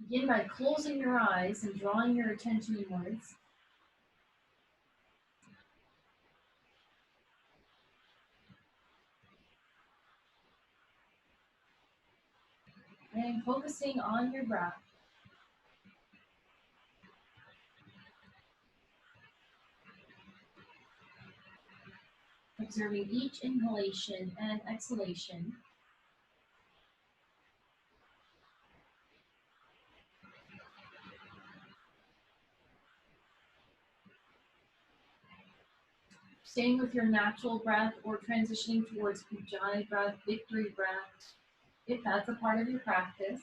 Begin by closing your eyes and drawing your attention inwards. And focusing on your breath. Observing each inhalation and exhalation. Staying with your natural breath or transitioning towards Ujjayi breath, victory breath, if that's a part of your practice.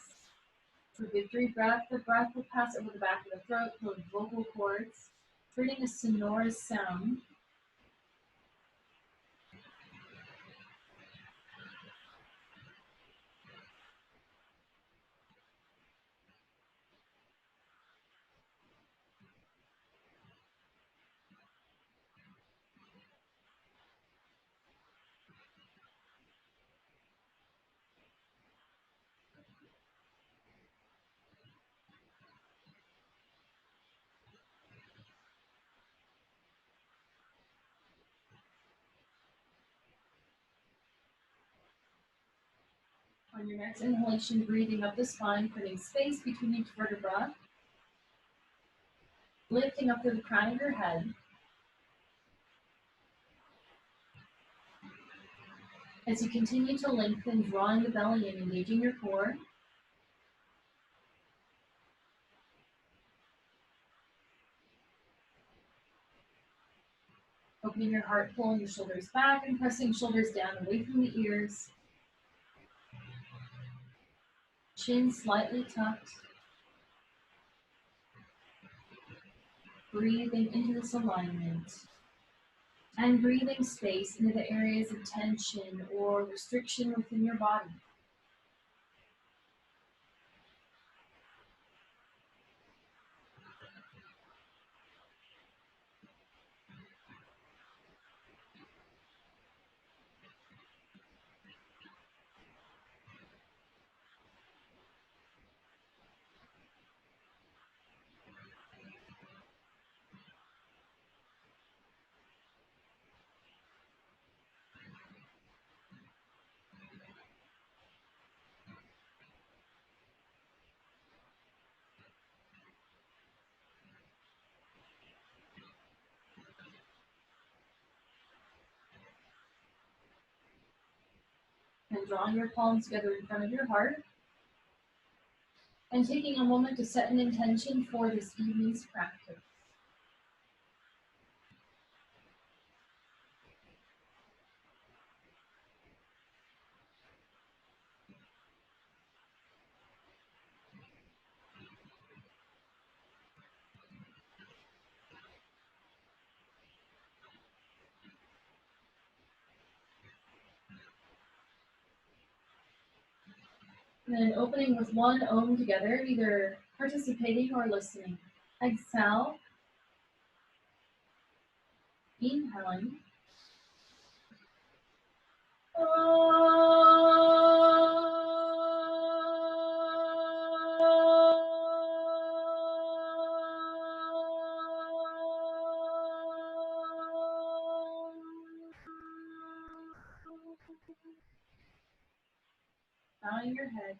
For victory breath, the breath will pass over the back of the throat toward vocal cords, creating a sonorous sound. On your next inhalation, breathing up the spine, putting space between each vertebra, lifting up to the crown of your head. As you continue to lengthen, drawing the belly in, engaging your core. Opening your heart, pulling your shoulders back and pressing shoulders down away from the ears. Chin slightly tucked. Breathing into this alignment. And breathing space into the areas of tension or restriction within your body. And drawing your palms together in front of your heart. And taking a moment to set an intention for this evening's practice. And then opening with one Om together, either participating or listening. Exhale. Inhaling. Bowing your head.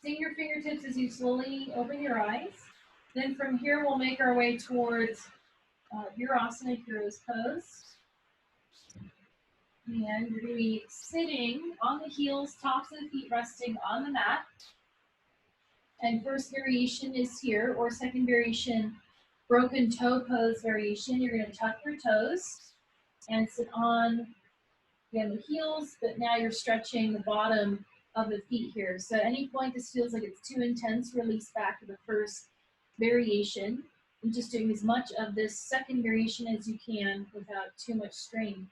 Seeing your fingertips as you slowly open your eyes. Then from here, we'll make our way towards Virasana Hero's Pose. And you're going to be sitting on the heels, tops of the feet resting on the mat. And first variation is here, or second variation, broken toe pose variation. You're going to tuck your toes and sit on, again, the heels, but now you're stretching the bottom of the feet here. So at any point this feels like it's too intense, release back to the first variation. And just doing as much of this second variation as you can without too much strain.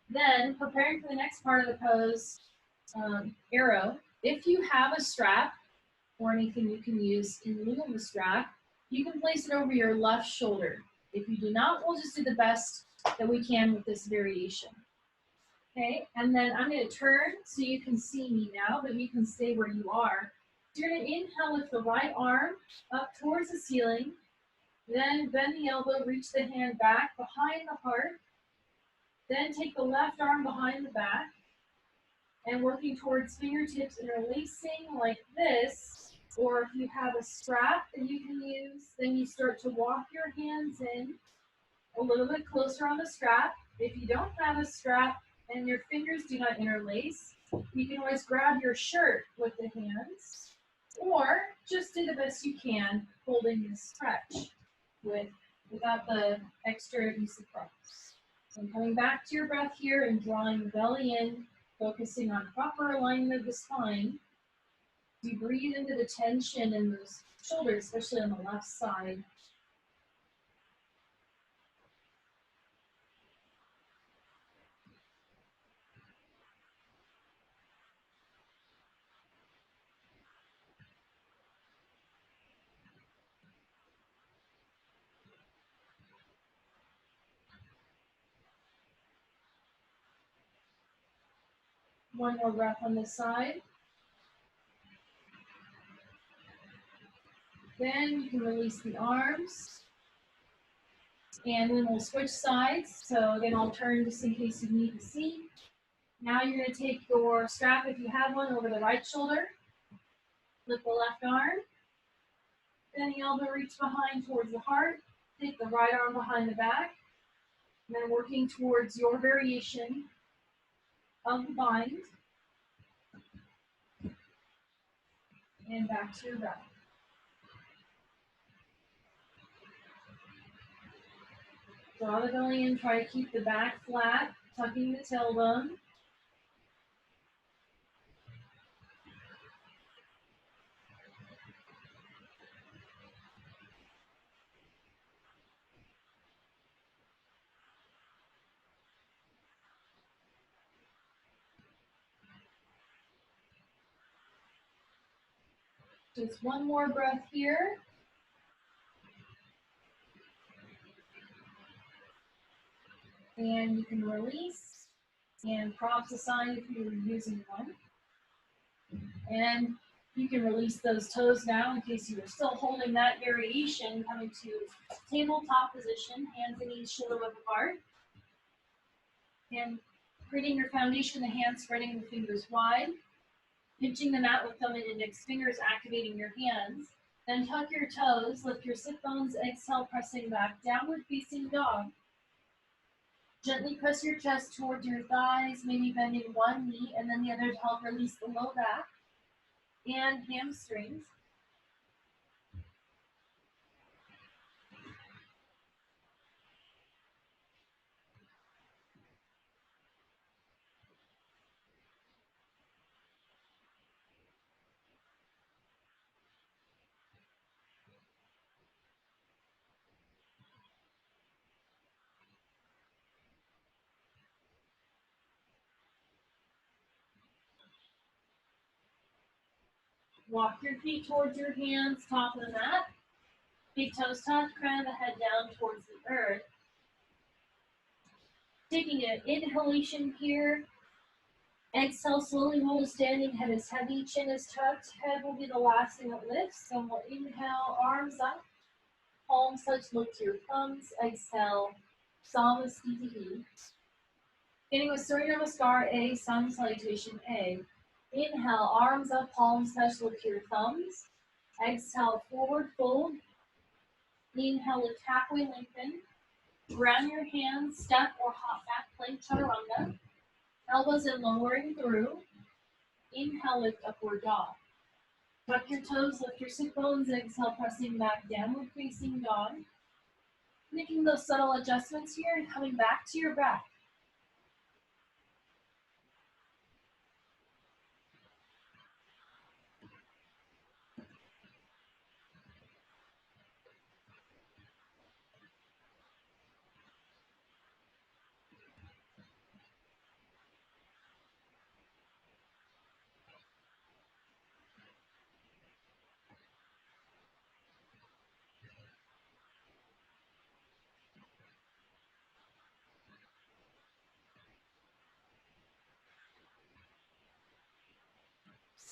Then preparing for the next part of the pose, arrow. If you have a strap or anything you can use in lieu of a strap, you can place it over your left shoulder. If you do not, we'll just do the best that we can with this variation. Okay, and then I'm going to turn so you can see me now, but you can stay where you are. You're going to inhale with the right arm up towards the ceiling. Then bend the elbow, reach the hand back behind the heart. Then take the left arm behind the back and working towards fingertips interlacing like this. Or if you have a strap that you can use, then you start to walk your hands in a little bit closer on the strap. If you don't have a strap and your fingers do not interlace, you can always grab your shirt with the hands or just do the best you can holding the stretch without the extra use of props. So coming back to your breath here and drawing the belly in, focusing on proper alignment of the spine. You breathe into the tension in those shoulders, especially on the left side. One more breath on this side. Then you can release the arms. And then we'll switch sides. So again, I'll turn just in case you need to see. Now you're going to take your strap, if you have one, over the right shoulder. Lift the left arm. Then the elbow reach behind towards the heart. Take the right arm behind the back. And then working towards your variation of the bind. And back to your breath. Draw the belly in, try to keep the back flat, tucking the tailbone. Just one more breath here. And you can release. And props aside if you're using one. And you can release those toes now in case you are still holding that variation, coming to tabletop position, hands and knees shoulder width apart. And creating your foundation, the hands spreading the fingers wide. Pinching the mat with thumb and index fingers, activating your hands. Then tuck your toes, lift your sit bones, exhale, pressing back, downward facing dog. Gently press your chest towards your thighs, maybe bending one knee and then the other to help release the low back and hamstrings. Walk your feet towards your hands, top of the mat. Big toes touch, crown of the head down towards the earth. Taking an inhalation here. Exhale, slowly roll to standing, head is heavy, chin is tucked. Head will be the last thing that lifts. So we'll inhale, arms up, palms touch, look to your thumbs. Exhale, Samasthiti. Beginning with Surya Namaskar A, Sun Salutation A. Inhale, arms up, palms touch, look to your thumbs. Exhale, forward fold. Inhale, lift halfway, lengthen. Ground your hands, step or hop back, plank chaturanga. Elbows in, lowering through. Inhale, lift upward dog. Tuck your toes, lift your sit bones. Exhale, pressing back, downward facing dog. Making those subtle adjustments here and coming back to your breath.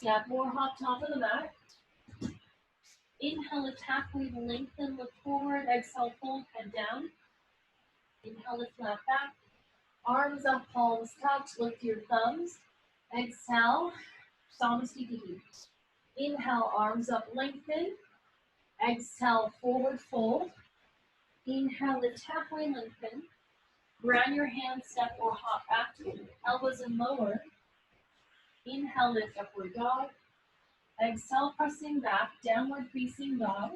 Step or hop top of the mat. Inhale, lift halfway, lengthen, look forward. Exhale, fold, head down. Inhale, lift flat back. Arms up, palms touch, lift your thumbs. Exhale, Samasthiti. Inhale, arms up, lengthen. Exhale, forward fold. Inhale, lift halfway, lengthen. Ground your hands, step or hop back. Elbows in lower. Inhale, lift upward dog. Exhale, pressing back, downward facing dog.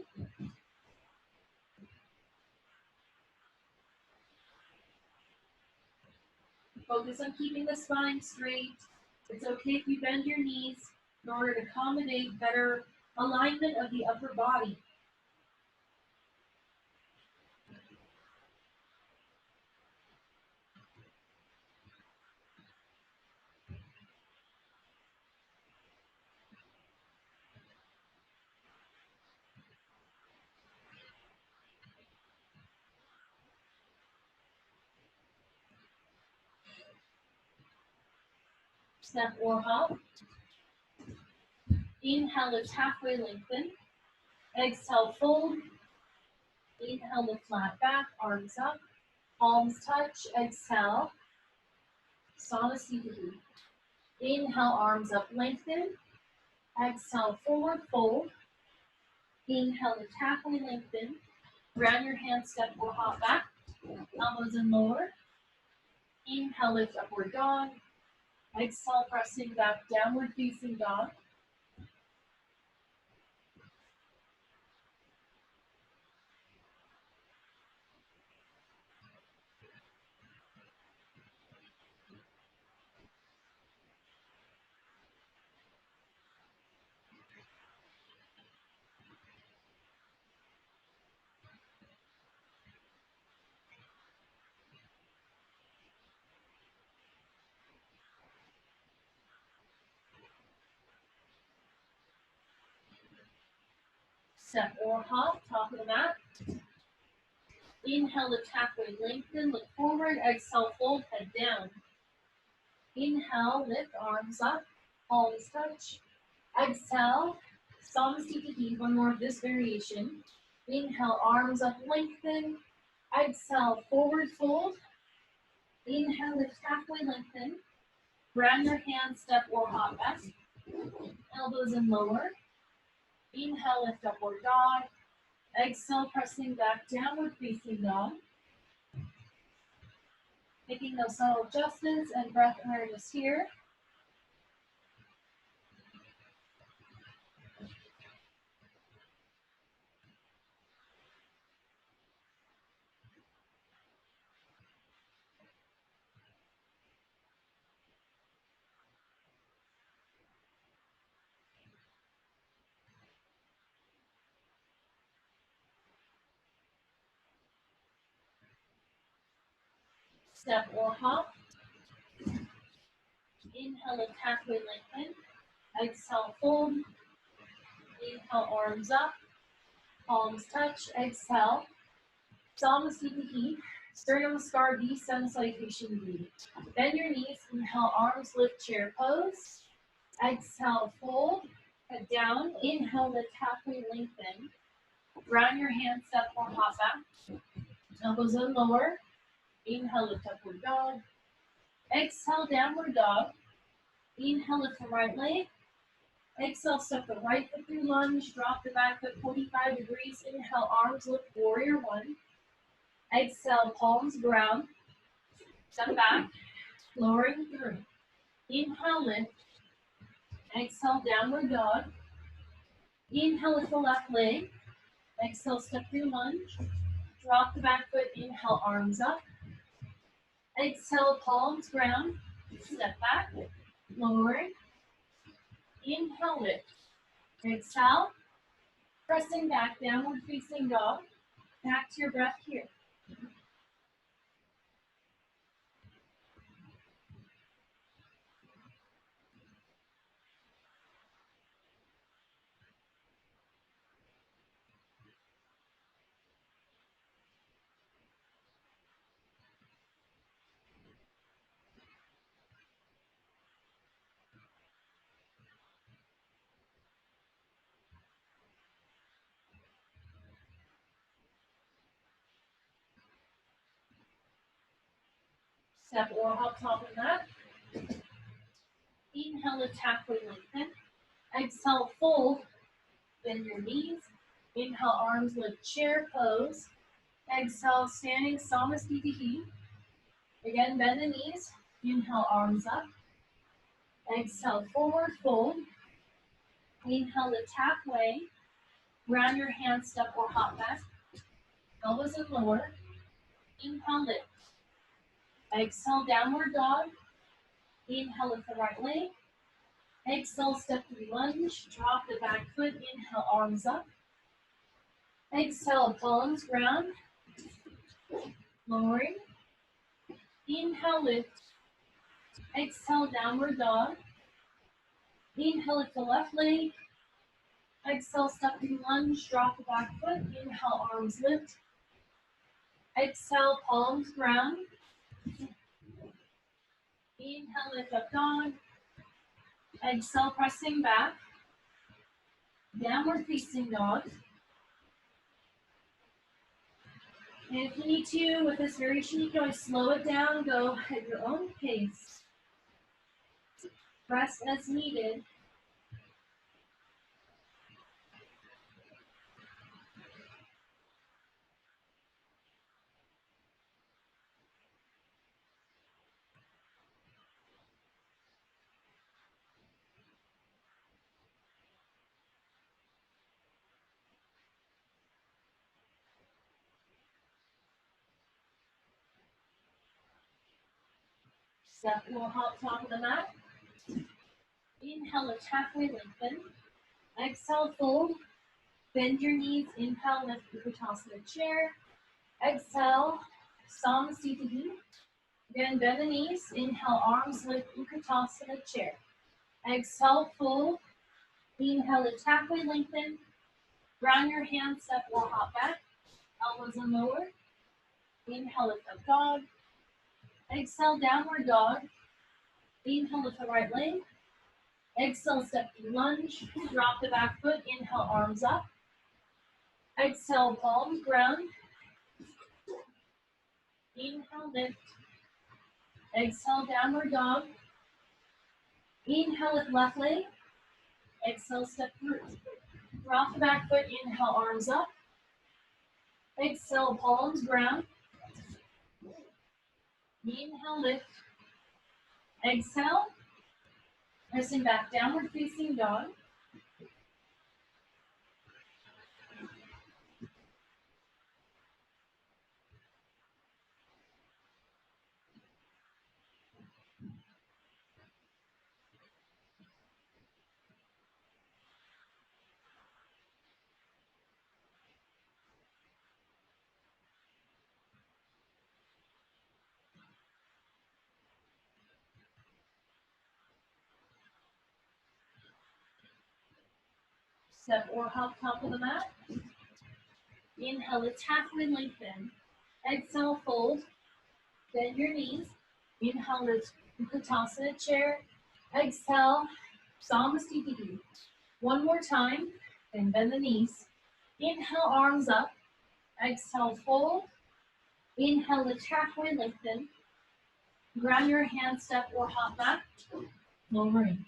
Focus on keeping the spine straight. It's okay if you bend your knees in order to accommodate better alignment of the upper body. Step or hop. Inhale, lift halfway, lengthen. Exhale, fold. Inhale, lift flat back, arms up. Palms touch. Exhale, Samasthiti. Inhale, arms up, lengthen. Exhale, forward fold. Inhale, lift halfway, lengthen. Ground your hands, step or hop back. Elbows in lower. Inhale, lift upward dog. Exhale, pressing back, downward facing dog. Step or hop, top of the mat. Inhale, lift halfway, lengthen, look forward. Exhale, fold, head down. Inhale, lift, arms up, palms touch. Exhale, Samasthiti, one more of this variation. Inhale, arms up, lengthen. Exhale, forward fold. Inhale, lift halfway, lengthen. Ground your hands, step or hop back. Elbows in lower. Inhale, lift upward dog. Exhale, pressing back, downward facing dog. Making those subtle adjustments and breath awareness here. Step or hop. Inhale, lift halfway, lengthen. Exhale, fold. Inhale, arms up. Palms touch. Exhale. Samasthiti. Sternum scar V, sun salutation V. Bend your knees. Inhale, arms lift, chair pose. Exhale, fold. Head down. Inhale, lift halfway, lengthen. Ground your hands, step or hop back. Elbows in lower. Inhale, lift upward dog. Exhale, downward dog. Inhale, lift the right leg. Exhale, step the right foot through lunge. Drop the back foot 45 degrees. Inhale, arms lift, warrior one. Exhale, palms ground. Step back, lowering through. Inhale, lift. Exhale, downward dog. Inhale, lift the left leg. Exhale, step through lunge. Drop the back foot. Inhale, arms up. Exhale, palms ground. Step back, lowering. Inhale, lift. Exhale, pressing back, downward facing dog. Back to your breath here. Step or hop top of that. Inhale, lift halfway, lengthen. Exhale, fold, bend your knees. Inhale, arms lift, chair pose. Exhale, standing Samasthiti. Again, bend the knees. Inhale, arms up. Exhale, forward fold. Inhale, lift halfway. Round your hands, step or hop back. Elbows in lower. Inhale, lift. Exhale, downward dog. Inhale, lift the right leg. Exhale, step through lunge. Drop the back foot. Inhale, arms up. Exhale, palms ground. Lowering. Inhale, lift. Exhale, downward dog. Inhale, lift the left leg. Exhale, step through lunge. Drop the back foot. Inhale, arms lift. Exhale, palms ground. Inhale, lift up dog. Exhale, pressing back. Downward facing dog. And if you need to, with this variation, you can always slow it down, go at your own pace. Rest as needed. Step or hop top of the mat. Inhale, lift halfway, lengthen. Exhale, fold. Bend your knees. Inhale, lift Utkatasana chair. Exhale, Samasthiti. Again, bend the knees. Inhale, arms lift Utkatasana chair. Exhale, fold. Inhale, lift halfway, lengthen. Ground your hands, step or hop back. Elbows in lower. Inhale, lift up dog. Exhale, downward dog. Inhale, lift the right leg. Exhale, step through lunge. Drop the back foot. Inhale, arms up. Exhale, palms ground. Inhale, lift. Exhale, downward dog. Inhale, lift left leg. Exhale, step through. Drop the back foot. Inhale, arms up. Exhale, palms ground. Inhale, lift. Exhale. Pressing back, downward facing dog. Step or hop top of the mat. Inhale, lift halfway, lengthen. Exhale, fold. Bend your knees. Inhale, lift Utkatasana chair. Exhale, Samasthiti. One more time, then bend the knees. Inhale, arms up. Exhale, fold. Inhale, lift halfway, lengthen. Ground your hand, step or hop back. Lowering.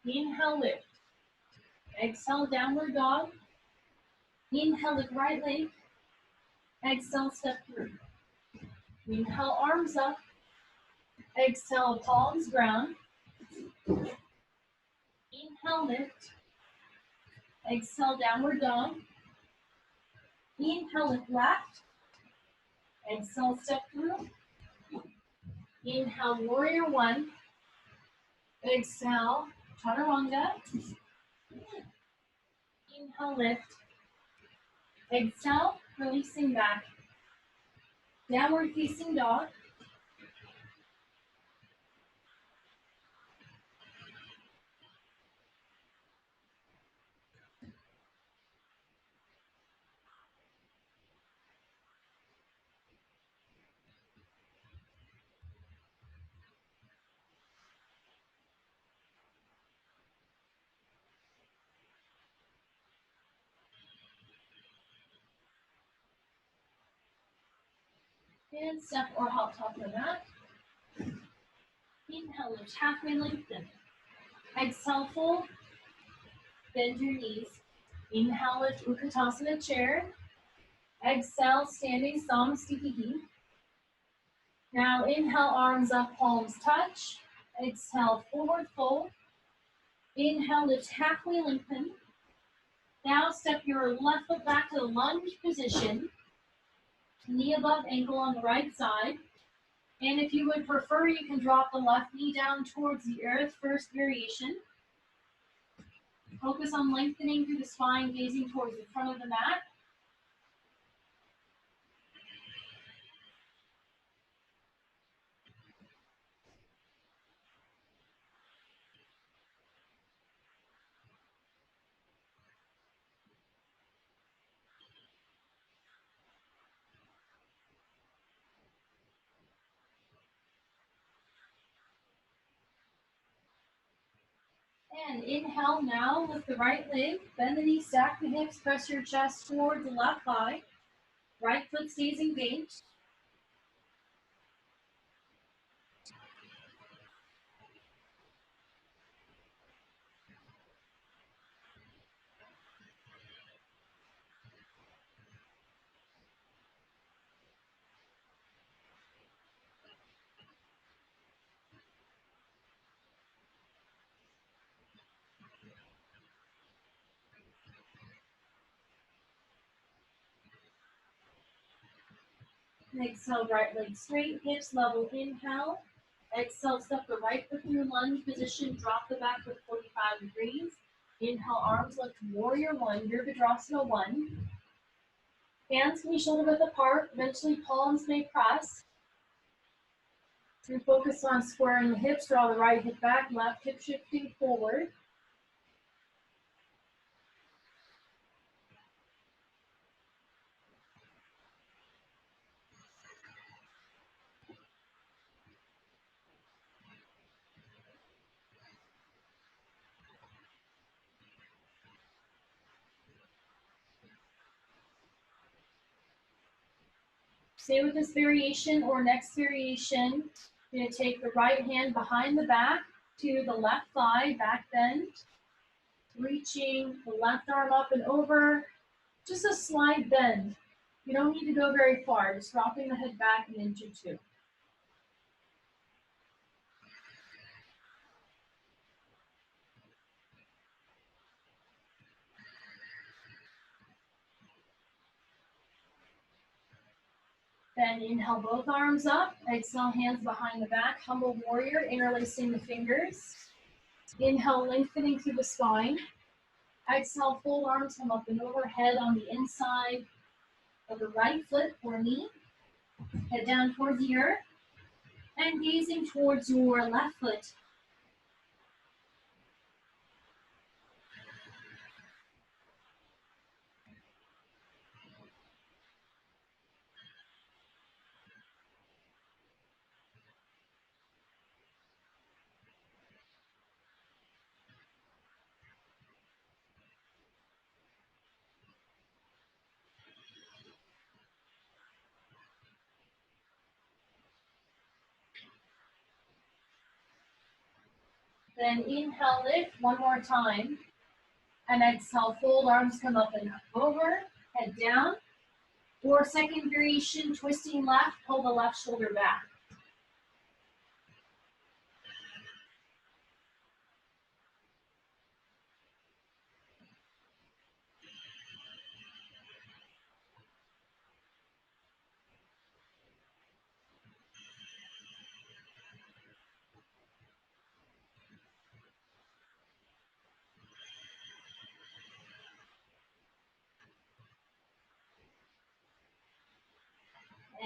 Inhale, lift. Exhale, downward dog. Inhale, lift right leg. Exhale, step through. Inhale, arms up. Exhale, palms ground. Inhale, lift. Exhale, downward dog. Inhale, lift left. Exhale, step through. Inhale, warrior one. Exhale, chaturanga. Inhale, lift. Exhale, releasing back. Downward facing dog. And step or hop top of the mat. Inhale, lift halfway, lengthen. Exhale, fold. Bend your knees. Inhale, lift Utkatasana chair. Exhale, standing Samasthiti. Now inhale, arms up, palms touch. Exhale, forward fold. Inhale, lift halfway, lengthen. Now step your left foot back to the lunge position. Knee above ankle on the right side. And if you would prefer, you can drop the left knee down towards the earth, first variation. Focus on lengthening through the spine, gazing towards the front of the mat. And inhale now, lift the right leg, bend the knee, stack the hips, press your chest toward the left thigh. Right foot stays engaged. And exhale, right leg straight, hips level, inhale. Exhale, step the right foot through lunge position, drop the back foot 45 degrees. Inhale, arms lift, warrior one, Virabhadrasana one. Hands can be shoulder width apart, eventually palms may press. You focus on squaring the hips, draw the right hip back, left hip shifting forward. Stay with this variation or next variation. You're going to take the right hand behind the back to the left thigh, back bend. Reaching the left arm up and over. Just a slight bend. You don't need to go very far, just dropping the head back an inch or two. Then inhale both arms up. Exhale, hands behind the back. Humble warrior, interlacing the fingers. Inhale, lengthening through the spine. Exhale, fold arms, come up and over, head on the inside of the right foot or knee. Head down towards the earth. And gazing towards your left foot. Then inhale, lift one more time. And exhale, fold, arms come up and over, head down. Or second variation, twisting left, pull the left shoulder back.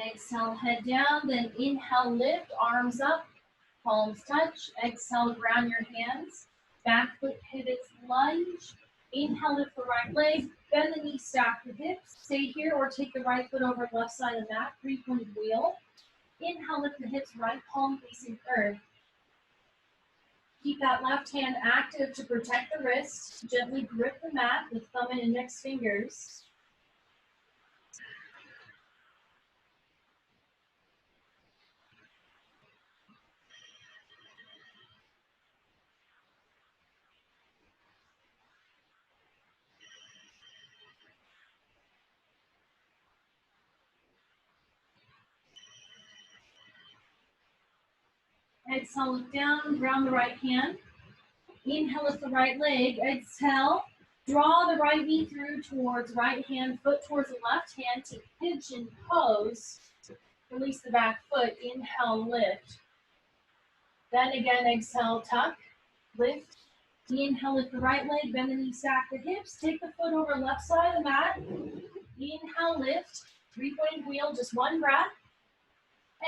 Exhale, head down, then inhale, lift, arms up, palms touch. Exhale, ground your hands. Back foot pivots, lunge. Inhale, lift the right leg, bend the knee, stack the hips. Stay here or take the right foot over the left side of the mat, three-pointed wheel. Inhale, lift the hips, right palm facing earth. Keep that left hand active to protect the wrist. Gently grip the mat with thumb and index fingers. Exhale, look down, ground the right hand. Inhale, lift the right leg. Exhale, draw the right knee through towards right hand, foot towards the left hand to pigeon pose. Release the back foot. Inhale, lift. Then again, exhale, tuck, lift. Inhale, lift the right leg, bend the knee, stack the hips. Take the foot over left side of the mat. Inhale, lift. Three-pointed wheel, just one breath.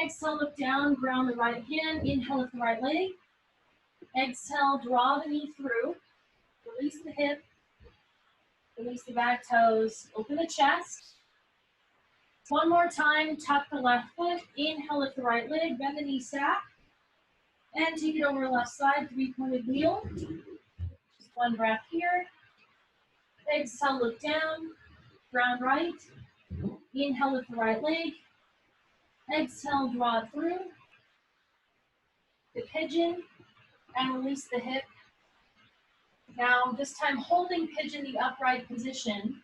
Exhale, look down, ground the right hand. Inhale, lift the right leg. Exhale, draw the knee through. Release the hip. Release the back toes. Open the chest. One more time, tuck the left foot. Inhale, lift the right leg, bend the knee, stack. And take it over left side, three-pointed wheel. Just one breath here. Exhale, look down, ground right. Inhale, lift the right leg. Exhale, draw it through. The pigeon, and release the hip. Now, this time holding pigeon, the upright position.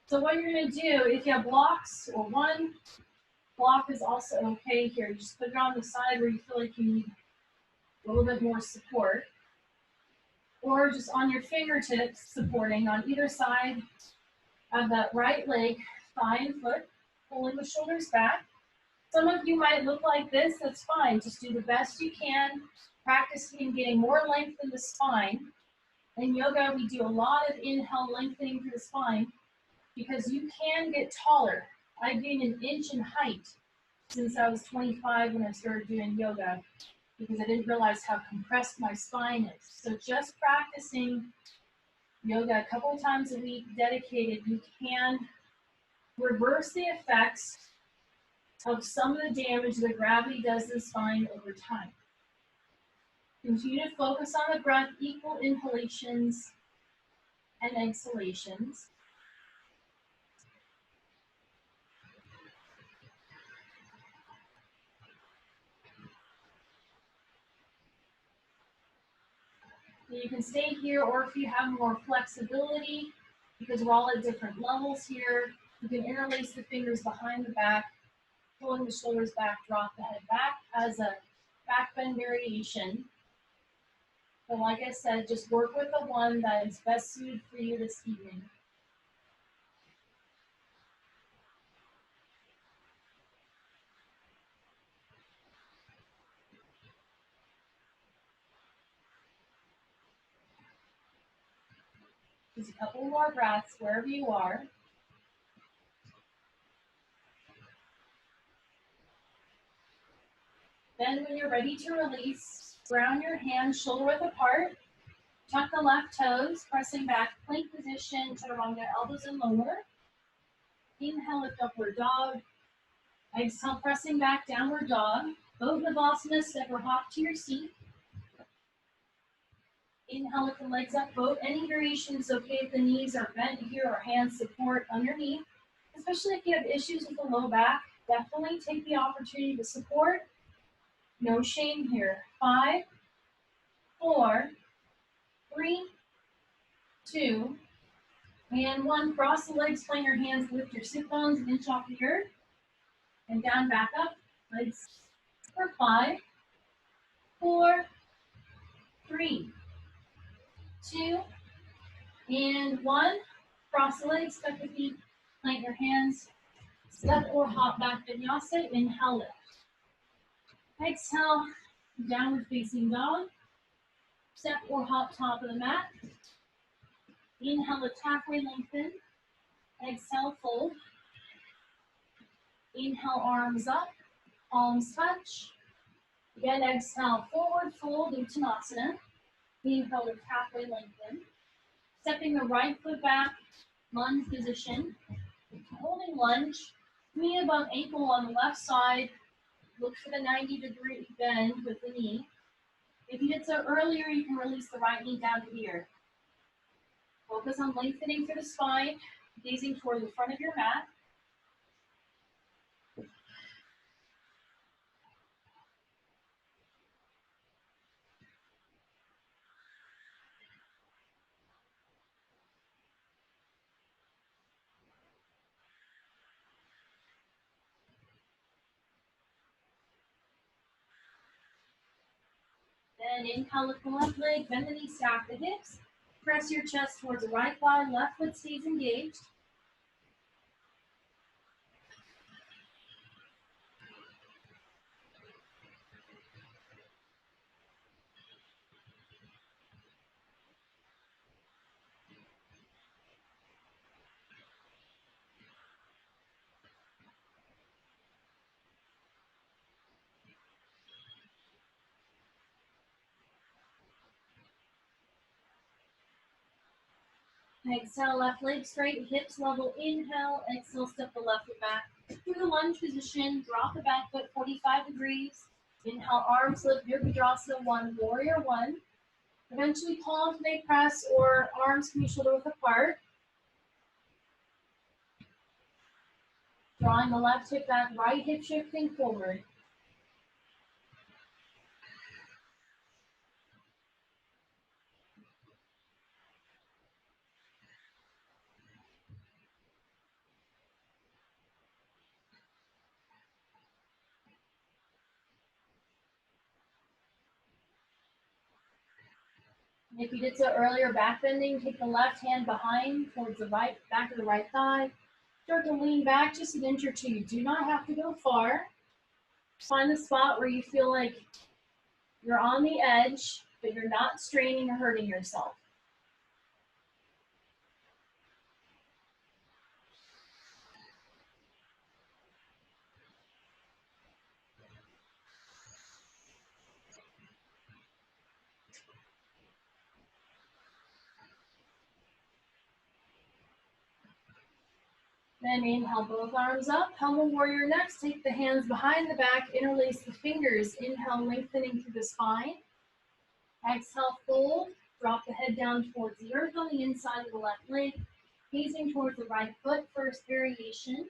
So what you're gonna do, if you have blocks or one block is also okay here. You just put it on the side where you feel like you need a little bit more support. Or just on your fingertips, supporting on either side of that right leg, thigh and foot, pulling the shoulders back. Some of you might look like this, that's fine. Just do the best you can, practicing getting more length in the spine. In yoga, we do a lot of inhale lengthening through the spine because you can get taller. I've gained an inch in height since I was 25 when I started doing yoga because I didn't realize how compressed my spine is. So just practicing yoga a couple of times a week, dedicated, you can reverse the effects of some of the damage that gravity does to the spine over time. Continue to focus on the breath, equal inhalations and exhalations. You can stay here, or if you have more flexibility, because we're all at different levels here, you can interlace the fingers behind the back, pulling the shoulders back, drop the head back as a back bend variation. But like I said, just work with the one that is best suited for you this evening. Just a couple more breaths wherever you are. Then when you're ready to release, ground your hands shoulder width apart. Tuck the left toes, pressing back, plank position, chaturanga, elbows and lower. Inhale, lift upward dog. Exhale, pressing back, downward dog. Boat Navasana, step or hop to your seat. Inhale, lift the legs up, boat. Any variation is okay if the knees are bent here or hands support underneath. Especially if you have issues with the low back, definitely take the opportunity to support. No shame here. 5, 4, 3, 2, and 1. Cross the legs, plant your hands, lift your sit bones, an inch off the earth. And down, back up. Legs for 5, 4, 3, 2, and 1. Cross the legs, step the feet, plant your hands, step or hop back vinyasa, inhale, lift. Exhale, downward facing dog. Step or hop top of the mat. Inhale, lift halfway, lengthen. Exhale, fold. Inhale, arms up, palms touch. Again, exhale, forward fold, Uttanasana. Inhale, lift halfway, lengthen. Stepping the right foot back, lunge position. Holding lunge, knee above ankle on the left side. Look for the 90-degree bend with the knee. If you did so earlier, you can release the right knee down to here. Focus on lengthening through the spine, gazing toward the front of your mat. And inhale, lift the left leg, bend the knee, stack the hips. Press your chest towards the right thigh, left foot stays engaged. Exhale, left leg straight, hips level. Inhale, exhale, step the left foot back through the lunge position. Drop the back foot 45 degrees. Inhale, arms lift, Virabhadrasana 1, warrior 1. Eventually, palms may press or arms can be shoulder width apart. Drawing the left hip back, right hip shifting forward. If you did so earlier, back bending, take the left hand behind towards the right, back of the right thigh. Start to lean back just an inch or two. You do not have to go far. Find the spot where you feel like you're on the edge, but you're not straining or hurting yourself. Then inhale, both arms up. Humble warrior next. Take the hands behind the back, interlace the fingers. Inhale, lengthening through the spine. Exhale, fold. Drop the head down towards the earth on the inside of the left leg. Gazing towards the right foot, first variation.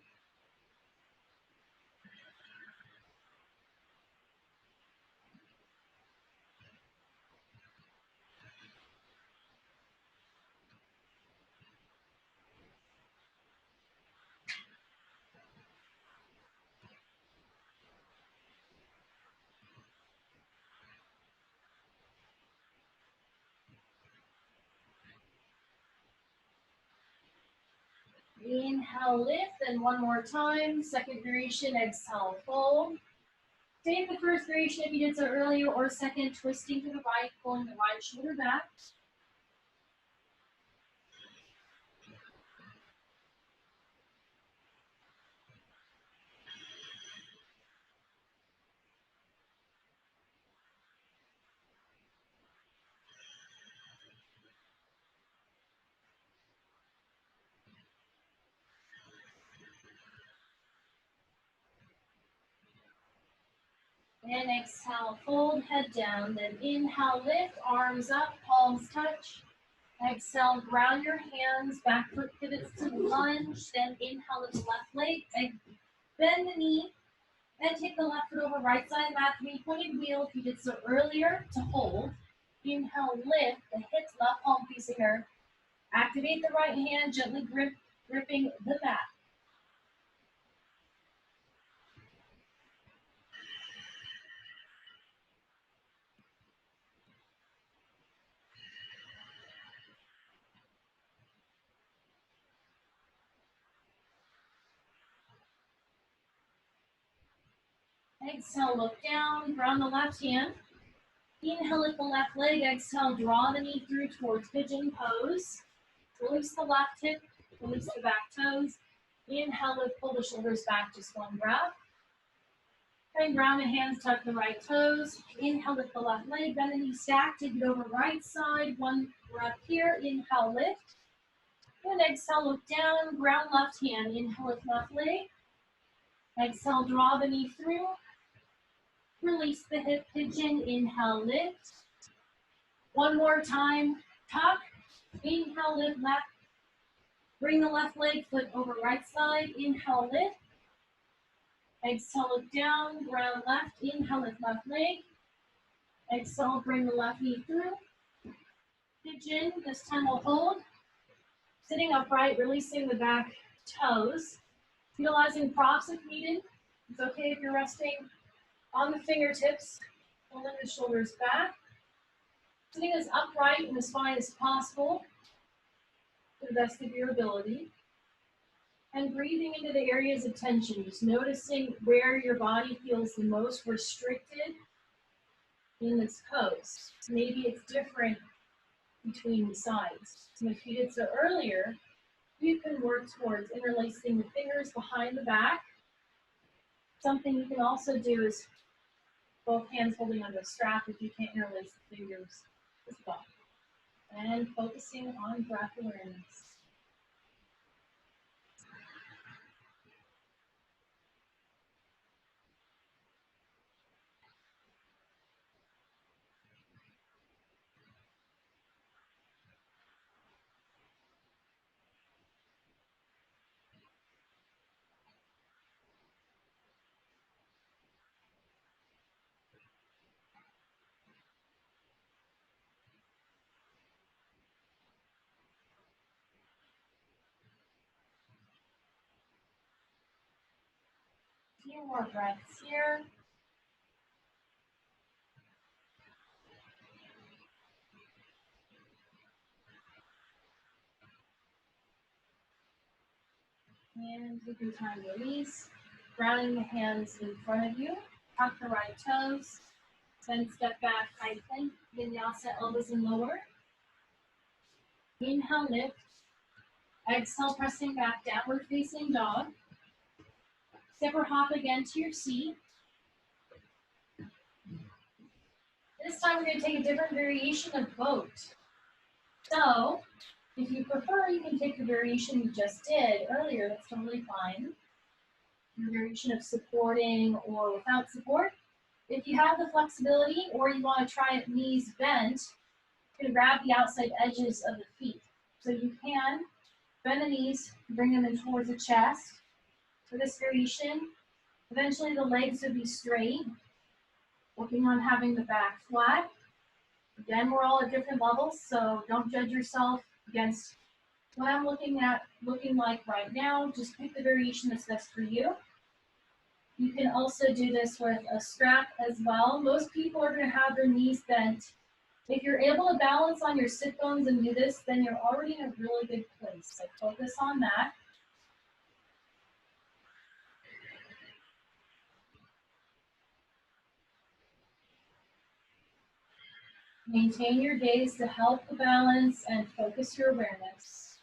Inhale, lift, and one more time. Second variation, exhale, fold. Same the first variation if you did so earlier, or second, twisting to the right, pulling the right shoulder back. And exhale, fold, head down. Then inhale, lift, arms up, palms touch. Exhale, ground your hands, back foot pivots to lunge. Then inhale with the left leg, bend the knee, and take the left foot over right side mat, three-pointed wheel if you did so earlier to hold. Inhale, lift, the hips left palm facing earth. Activate the right hand, gently gripping the mat. Exhale, look down, ground the left hand. Inhale, lift the left leg. Exhale, draw the knee through towards pigeon pose. Release the left hip, release the back toes. Inhale, lift, pull the shoulders back, just one breath. And ground the hands, tuck the right toes. Inhale, lift the left leg, bend the knee, stack, take it over right side. One breath here. Inhale, lift. And exhale, look down, ground left hand. Inhale, lift left leg. Exhale, draw the knee through. Release the hip pigeon. Inhale, lift. One more time, tuck. Inhale, lift left. Bring the left leg, foot over right side. Inhale, lift. Exhale, look down, ground left. Inhale, lift left leg. Exhale, bring the left knee through. Pigeon, this time we'll hold. Sitting upright, releasing the back toes. Utilizing props if needed. It's okay if you're resting on the fingertips, pulling the shoulders back. Sitting as upright and as fine as possible to the best of your ability. And breathing into the areas of tension, just noticing where your body feels the most restricted in this pose. Maybe it's different between the sides. So if you did so earlier, you can work towards interlacing the fingers behind the back. Something you can also do is both hands holding on the strap if you can't interlace the fingers as well. And focusing on breath awareness. A few more breaths here. And take your time to release. Grounding the hands in front of you. Tuck the right toes. Then step back, high plank. Vinyasa, elbows and lower. Inhale, lift. Exhale, pressing back, downward facing dog. Step or hop again to your seat. This time we're going to take a different variation of boat. So, if you prefer, you can take the variation you just did earlier. That's totally fine. Your variation of supporting or without support. If you have the flexibility or you want to try it knees bent, you can grab the outside edges of the feet. So you can bend the knees, bring them in towards the chest. For this variation, eventually the legs would be straight, working on having the back flat. Again, we're all at different levels, so don't judge yourself against what I'm looking like right now. Just pick the variation that's best for you. You can also do this with a strap as well. Most people are going to have their knees bent. If you're able to balance on your sit bones and do this, then you're already in a really good place. So focus on that. Maintain your gaze to help the balance and focus your awareness.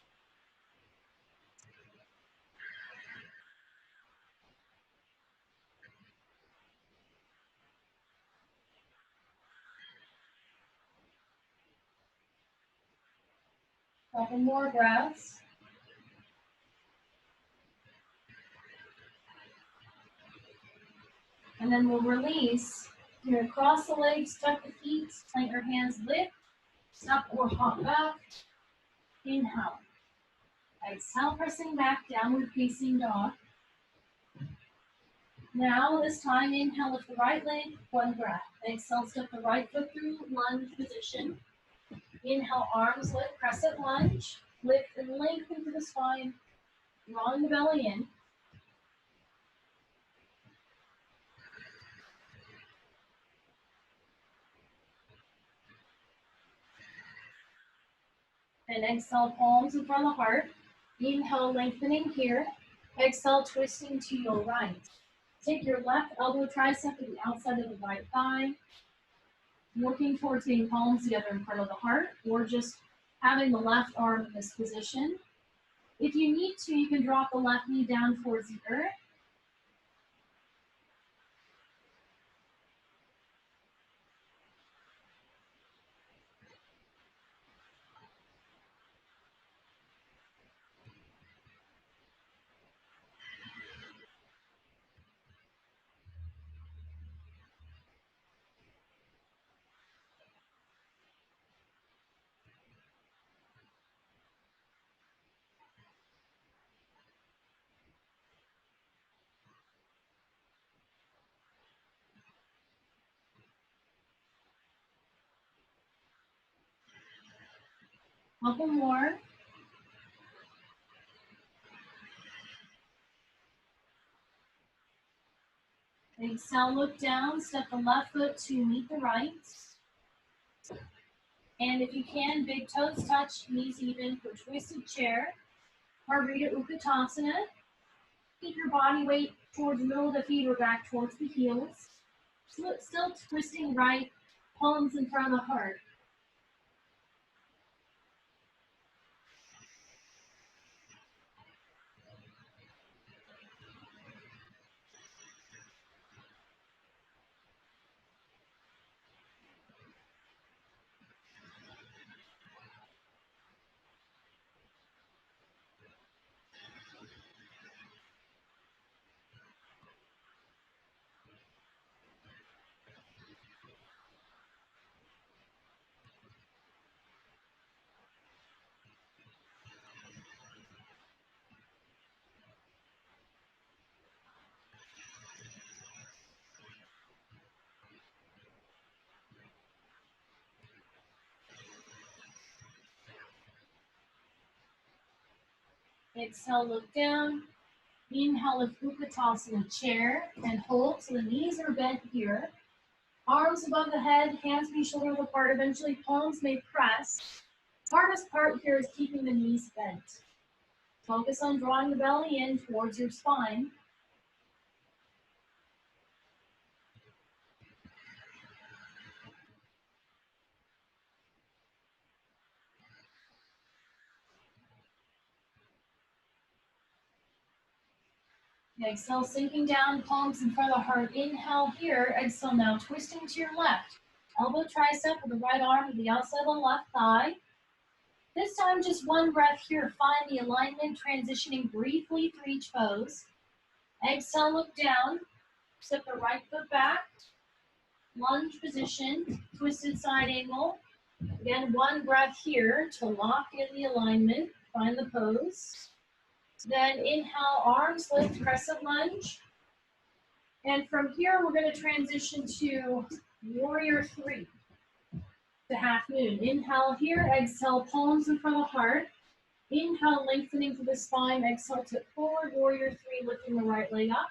Couple more breaths. And then we'll release. You're going to cross the legs, tuck the feet, plant your hands, lift, step or hop back. Inhale. Exhale, pressing back, downward facing dog. Now, this time, inhale, lift the right leg, one breath. Exhale, step the right foot through lunge position. Inhale, arms lift, crescent lunge. Lift and lengthen through the spine, drawing the belly in. And exhale, palms in front of the heart. Inhale, lengthening here. Exhale, twisting to your right. Take your left elbow tricep to the outside of the right thigh. Working towards getting palms together in front of the heart, or just having the left arm in this position. If you need to, you can drop the left knee down towards the earth. Couple more. Exhale, look down, step the left foot to meet the right. And if you can, big toes touch, knees even for twisted chair. Margarita Utkatasana. Keep your body weight towards the middle of the feet or back towards the heels. Still twisting right, palms in front of the heart. Exhale, look down. Inhale, lift Utkatasana, chair, and hold so the knees are bent here. Arms above the head, hands be shoulder width apart. Eventually, palms may press. Hardest part here is keeping the knees bent. Focus on drawing the belly in towards your spine. Exhale, sinking down, palms in front of the heart. Inhale here. Exhale now, twisting to your left. Elbow tricep with the right arm to the outside of the left thigh. This time, just one breath here. Find the alignment, transitioning briefly through each pose. Exhale, look down. Step the right foot back. Lunge position, twisted side angle. Again, one breath here to lock in the alignment. Find the pose. Then inhale, arms lift, crescent lunge. And from here, we're going to transition to warrior 3, the half moon. Inhale here, exhale, palms in front of the heart. Inhale, lengthening through the spine. Exhale, tip forward, warrior 3, lifting the right leg up.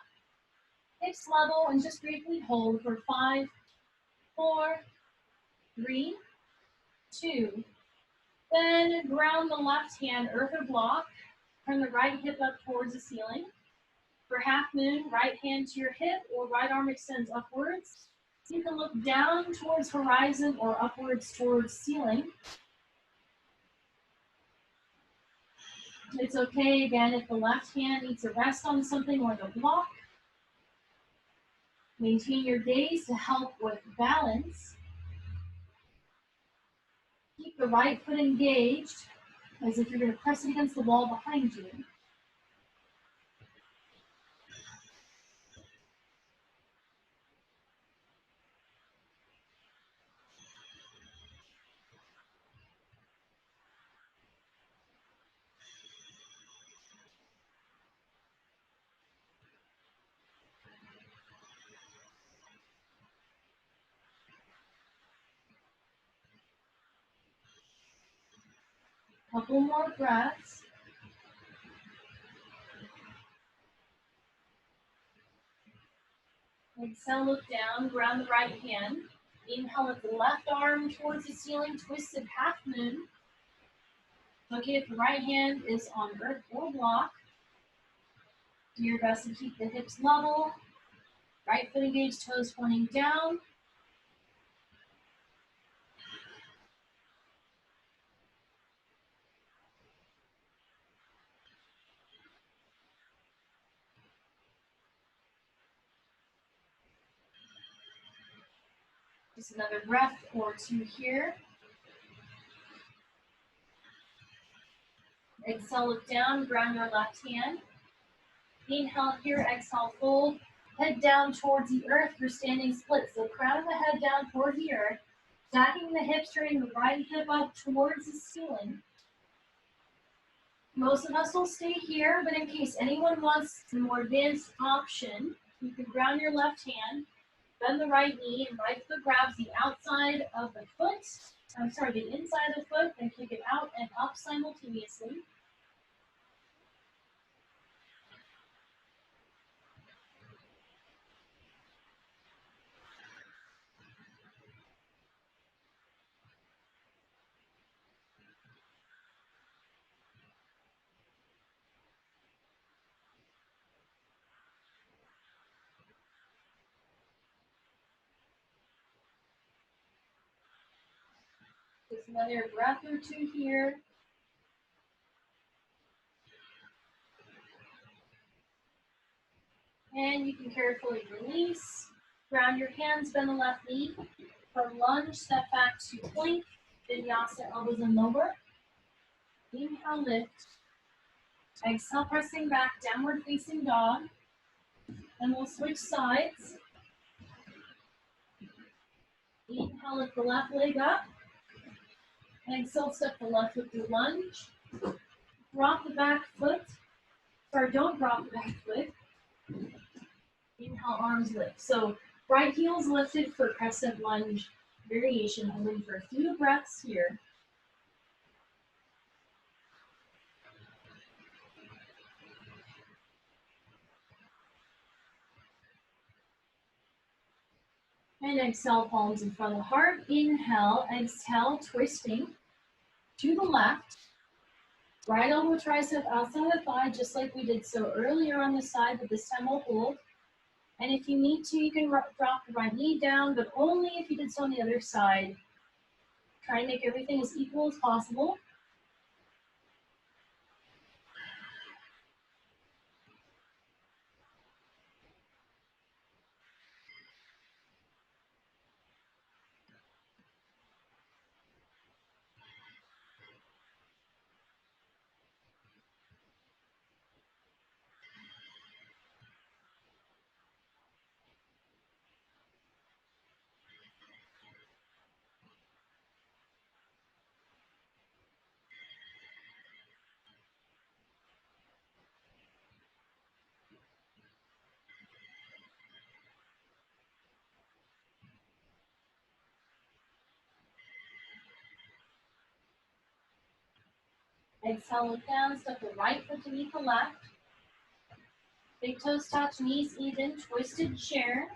Hips level, and just briefly hold for 5, 4, 3, 2. Then ground the left hand, earth or block. Turn the right hip up towards the ceiling. For half moon, right hand to your hip or right arm extends upwards. You can look down towards horizon or upwards towards ceiling. It's okay, again, if the left hand needs to rest on something or the block. Maintain your gaze to help with balance. Keep the right foot engaged as if you're going to press it against the wall behind you. Couple more breaths. Exhale, look down, ground the right hand. Inhale, lift the left arm towards the ceiling, twisted half moon. Okay, if the right hand is on earth or block, do your best to keep the hips level. Right foot engaged, toes pointing down. Just another breath or 2 here. Exhale, look down, ground your left hand. Inhale here, exhale, fold. Head down towards the earth for standing split. So crown of the head down toward the earth. Stacking the hips, turning the right hip up towards the ceiling. Most of us will stay here, but in case anyone wants a more advanced option, you can ground your left hand, bend the right knee, and right foot grabs the outside of the foot. The inside of the foot, and kick it out and up simultaneously. Just another breath or two here. And you can carefully release. Ground your hands, bend the left knee. From lunge, step back to plank. Vinyasa, elbows and lower. Inhale, lift. Exhale, pressing back, downward facing dog. And we'll switch sides. Inhale, lift the left leg up. Exhale, step the left foot through lunge. Drop the back foot. Sorry, don't drop the back foot. Inhale, arms lift. So right heel's lifted for crescent lunge variation, holding for a few breaths here. And exhale, palms in front of the heart. Inhale, exhale, twisting to the left. Right elbow, tricep outside the thigh, just like we did so earlier on the side, but this time we'll hold. And if you need to, you can drop the right knee down, but only if you did so on the other side. Try to make everything as equal as possible. Exhale, look down, step the right foot to meet the left. Big toes touch, knees even, twisted chair.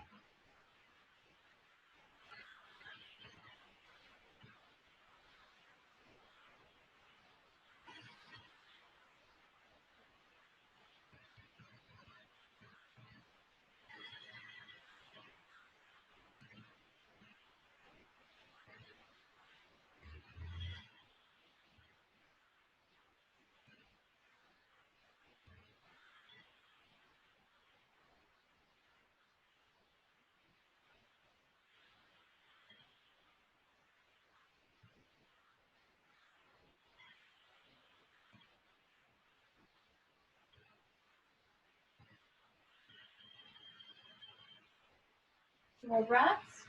More breaths.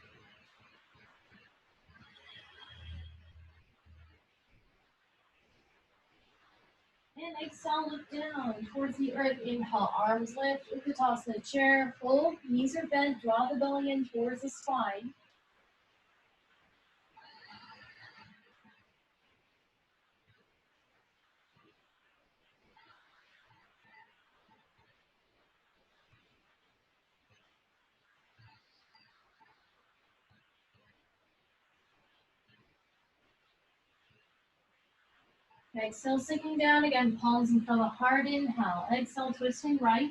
And exhale, look down towards the earth. Inhale, arms lift, Utkatasana chair, hold, knees are bent, draw the belly in towards the spine. Exhale, sinking down again, palms in front of the heart. Inhale, exhale, twisting right.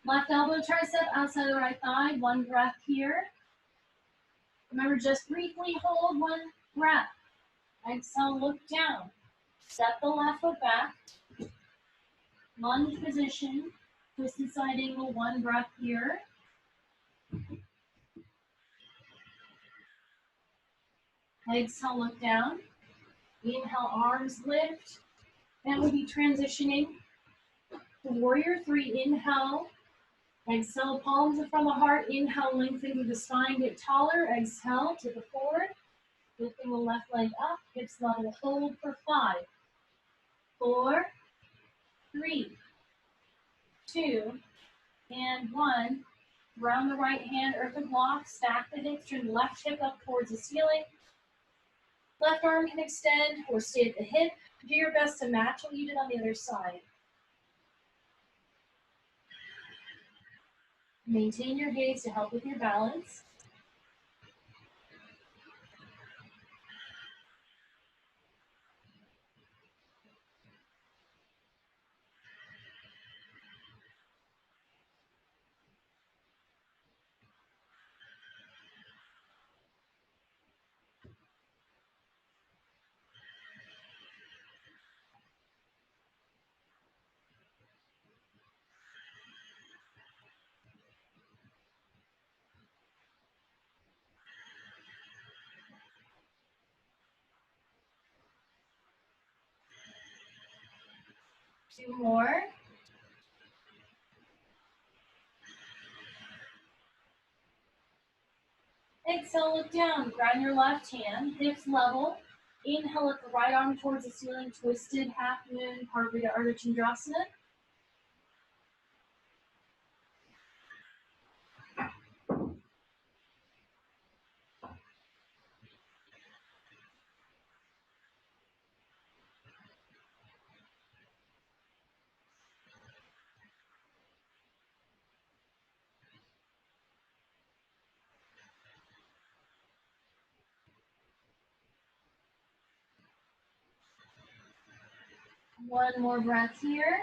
Left elbow, tricep outside the right thigh. One breath here. Remember, just briefly hold one breath. Exhale, look down. Step the left foot back. Lunge position. Twisted side angle, one breath here. Exhale, look down. Inhale, arms lift. And we'll be transitioning to warrior three. Inhale. Exhale, palms in front of the heart. Inhale, lengthen through the spine, get taller. Exhale, tip it forward. Lifting the left leg up, hips level, hold for 5, 4, 3, 2, and 1. Round the right hand, earthen block, stack the hips, turn the left hip up towards the ceiling. Left arm can extend or stay at the hip. Do your best to match what you did on the other side. Maintain your gaze to help with your balance. 2 more. Exhale, look down. Ground your left hand, hips level. Inhale, lift the right arm towards the ceiling, twisted half moon, Parvata Ardha Chandrasana. One more breath here.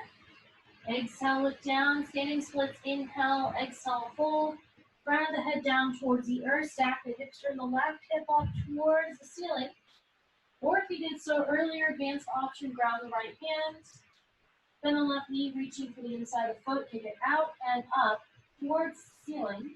Exhale, look down. Standing splits. Inhale, exhale, fold. Ground the head down towards the earth. Stack the hips from the left hip up towards the ceiling. Or if you did so earlier, advanced option, ground the right hand. Then the left knee reaching for the inside of the foot. Kick it out and up towards the ceiling.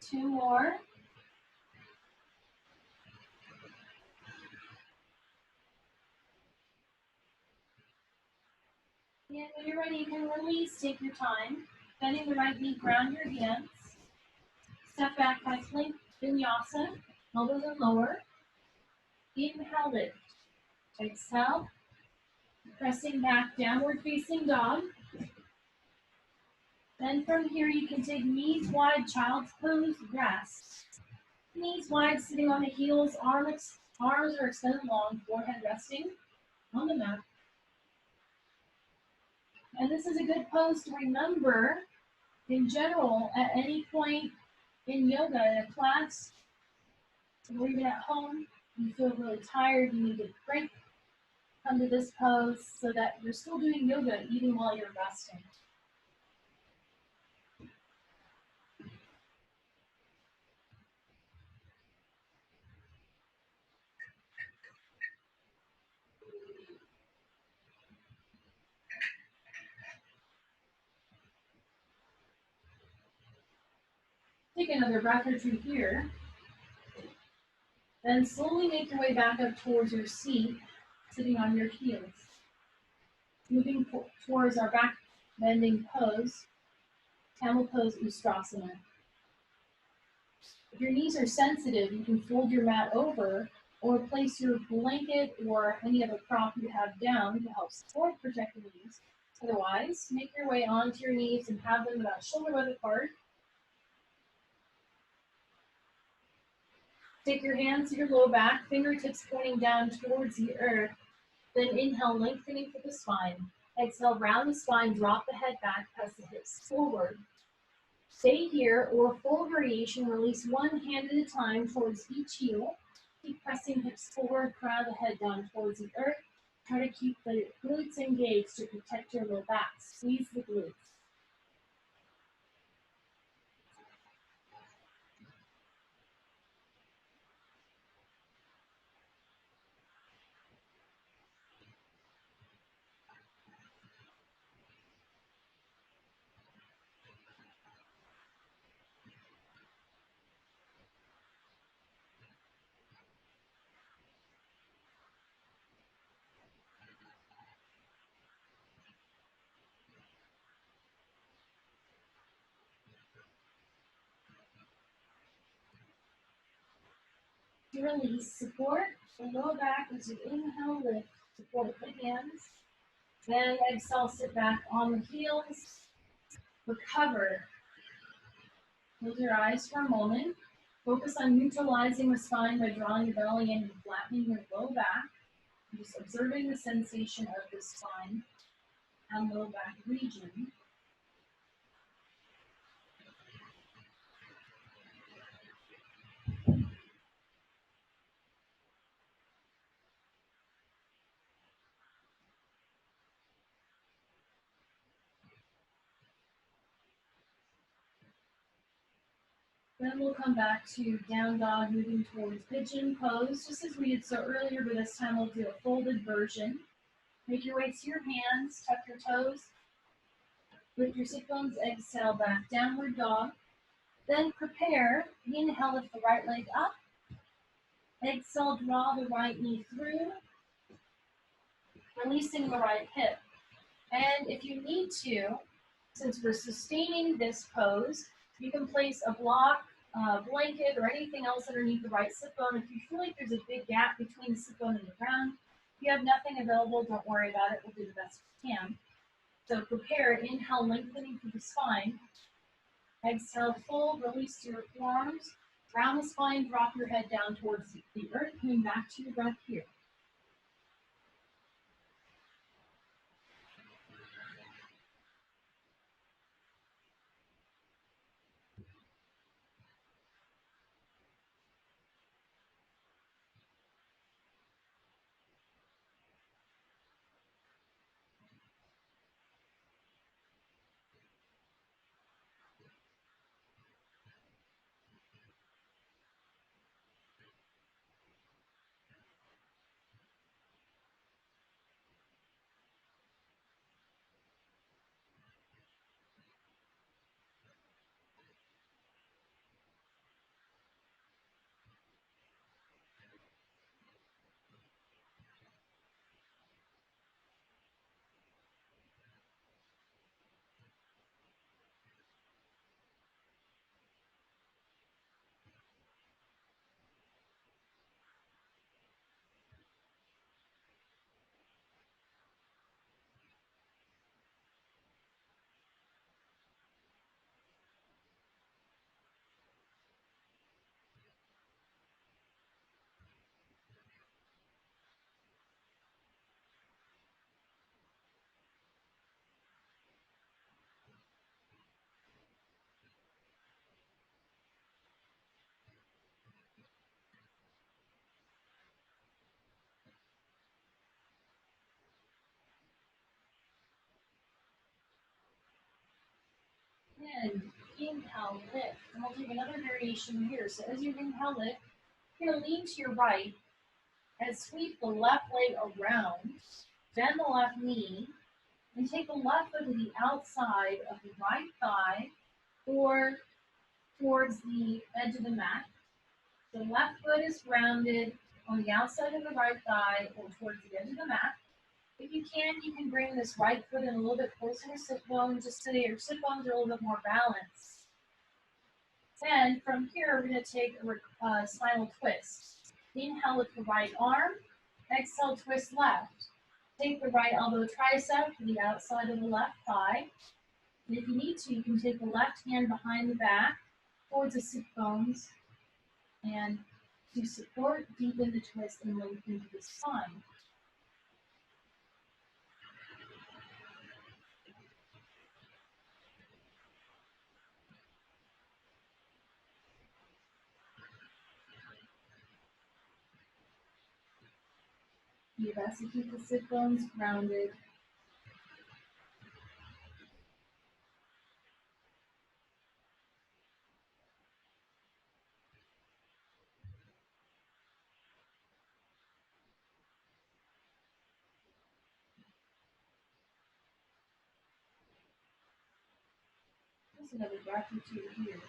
Two more. And when you're ready, you can release, take your time. Bending the right knee, ground your hands. Step back by plank vinyasa, elbows are lower. Inhale, lift. Exhale, pressing back, downward facing dog. Then from here, you can take knees wide, child's pose, rest. Knees wide, sitting on the heels, arms are extended long, forehead resting on the mat. And this is a good pose to remember in general at any point in yoga, in a class, or even at home. You feel really tired, you need to break, come to this pose so that you're still doing yoga even while you're resting. Take another breath or two here. Then slowly make your way back up towards your seat, sitting on your heels. Moving towards our back bending pose, camel pose, Ustrasana. If your knees are sensitive, you can fold your mat over or place your blanket or any other prop you have down to help support, protect the knees. Otherwise, make your way onto your knees and have them about shoulder width apart. Take your hands to your low back, fingertips pointing down towards the earth. Then inhale, lengthening through the spine. Exhale, round the spine, drop the head back, press the hips forward. Stay here, or full variation, release one hand at a time towards each heel. Keep pressing hips forward, crown the head down towards the earth. Try to keep the glutes engaged to protect your low back. Squeeze the glutes. To release, support the lower back as you inhale, lift, support the hands. Then exhale, sit back on the heels. Recover. Close your eyes for a moment. Focus on neutralizing the spine by drawing your belly in and flattening your low back. Just observing the sensation of the spine and low back region. Then we'll come back to down dog, moving towards pigeon pose, just as we did so earlier, but this time we'll do a folded version. Make your way to your hands, tuck your toes, lift your sit bones, exhale back, downward dog. Then prepare, inhale, lift the right leg up. Exhale, draw the right knee through, releasing the right hip. And if you need to, since we're sustaining this pose, you can place a block, blanket, or anything else underneath the right sit bone. If you feel like there's a big gap between the sit bone and the ground, if you have nothing available, don't worry about it. We'll do the best we can. So prepare, inhale, lengthening through the spine. Exhale, fold, release your forearms. Round the spine, drop your head down towards the earth, coming back to your breath here. And inhale, lift. And we'll take another variation here. So as you inhale, lift, you're going to lean to your right and sweep the left leg around, bend the left knee, and take the left foot to the outside of the right thigh or towards the edge of the mat. The left foot is grounded on the outside of the right thigh or towards the edge of the mat. If you can bring this right foot in a little bit closer to sit bone, just so that your sit bones are a little bit more balanced. Then from here, we're going to take a spinal twist. Inhale with the right arm. Exhale, twist left. Take the right elbow tricep to the outside of the left thigh. And if you need to, you can take the left hand behind the back towards the sit bones. And to support, deepen the twist and lengthen through the spine. You best to keep the sit bones grounded. Just another breath or two here.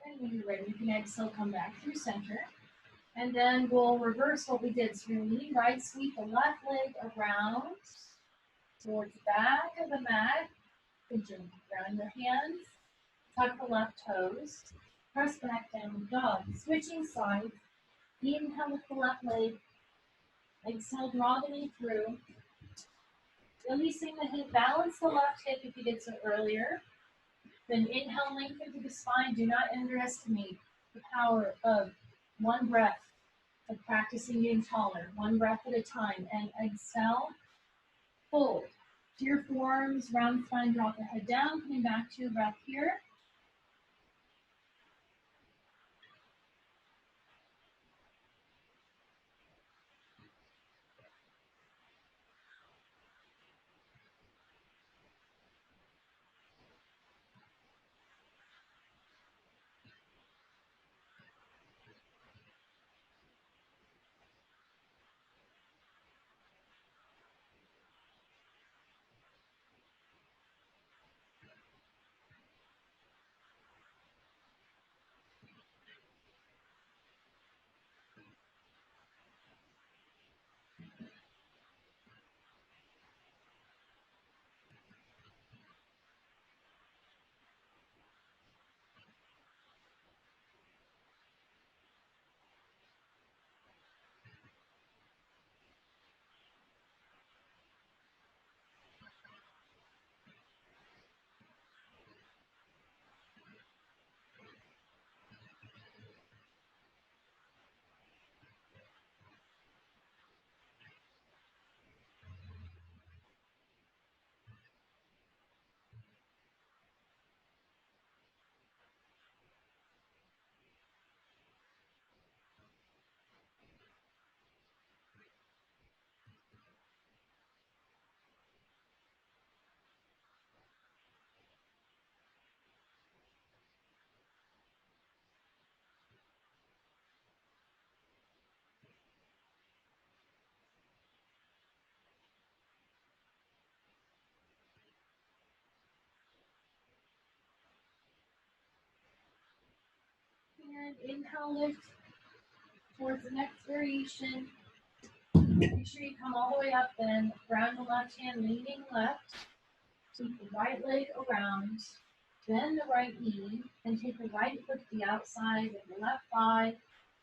And when you're ready, you can exhale, come back through center. And then we'll reverse what we did. So we're going to lean right, sweep the left leg around towards the back of the mat. Pigeon, ground your hands, tuck the left toes, press back down dog. Switching sides, inhale with the left leg, exhale, draw the knee through. Releasing the hip, balance the left hip if you did so earlier. Then inhale, lengthen through the spine. Do not underestimate the power of one breath of practicing getting taller, one breath at a time. And exhale, fold. To your forearms, round spine, drop the head down, coming back to your breath here. And inhale, lift towards the next variation. Make sure you come all the way up then. Ground the left hand, leaning left. Keep the right leg around. Bend the right knee and take the right foot to the outside of the left thigh.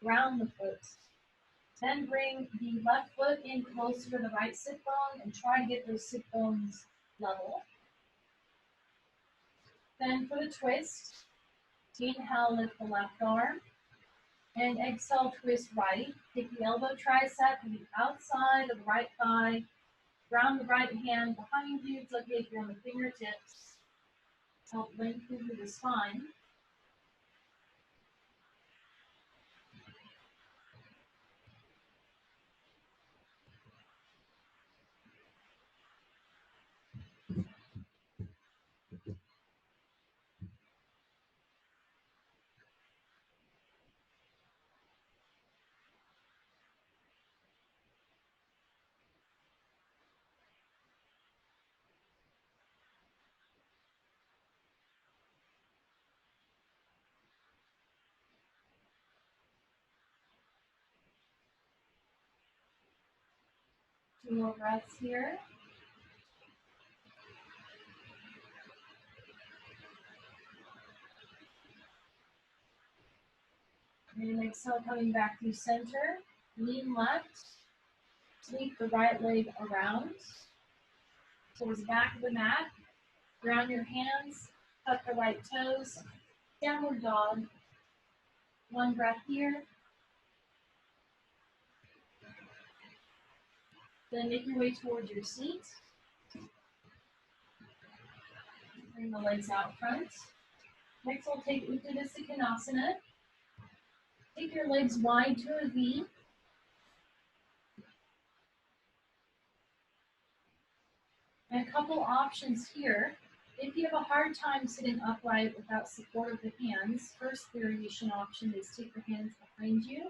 Ground the foot. Then bring the left foot in closer to the right sit bone and try to get those sit bones level. Then for the twist, inhale, lift the left arm. And exhale, twist right. Take the elbow tricep to the outside of the right thigh. Ground the right hand behind you. It's okay if you're on the fingertips. Help lengthen through the spine. Two more breaths here. And exhale, coming back through center. Lean left. Sweep the right leg around towards the back of the mat. Ground your hands. Tuck the right toes. Downward dog. One breath here. Then make your way towards your seat. Bring the legs out front. Next, we'll take Uttanasana Konasana. Take your legs wide to a V. And a couple options here. If you have a hard time sitting upright without support of the hands, first variation option is take the hands behind you.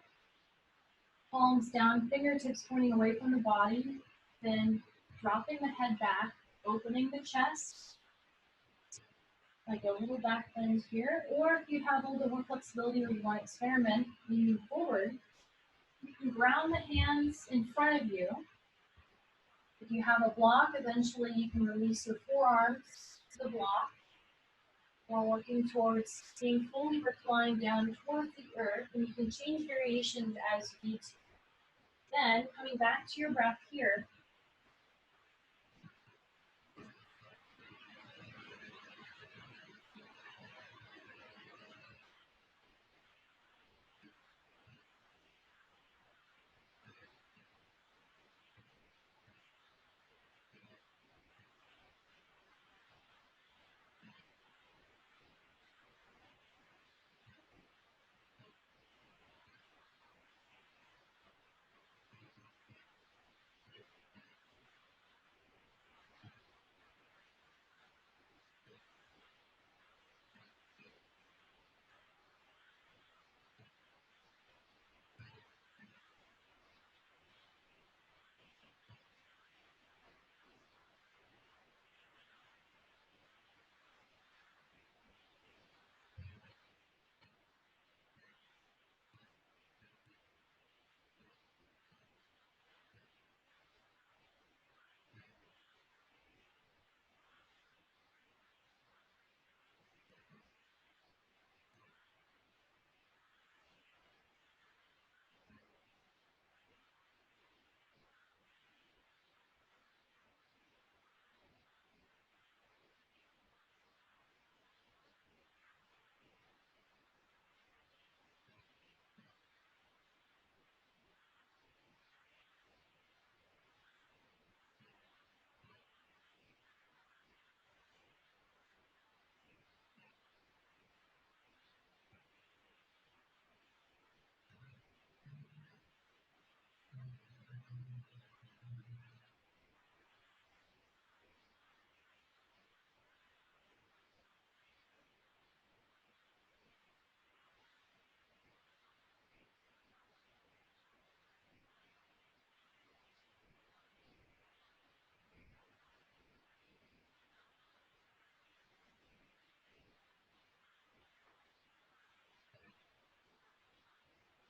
Palms down, fingertips pointing away from the body. Then dropping the head back, opening the chest. Like a little back bend here. Or if you have a little more flexibility or you want to experiment, leaning forward, you can ground the hands in front of you. If you have a block, eventually you can release your forearms to the block while working towards being fully reclined down towards the earth, and you can change variations as you need to. Then, coming back to your breath here,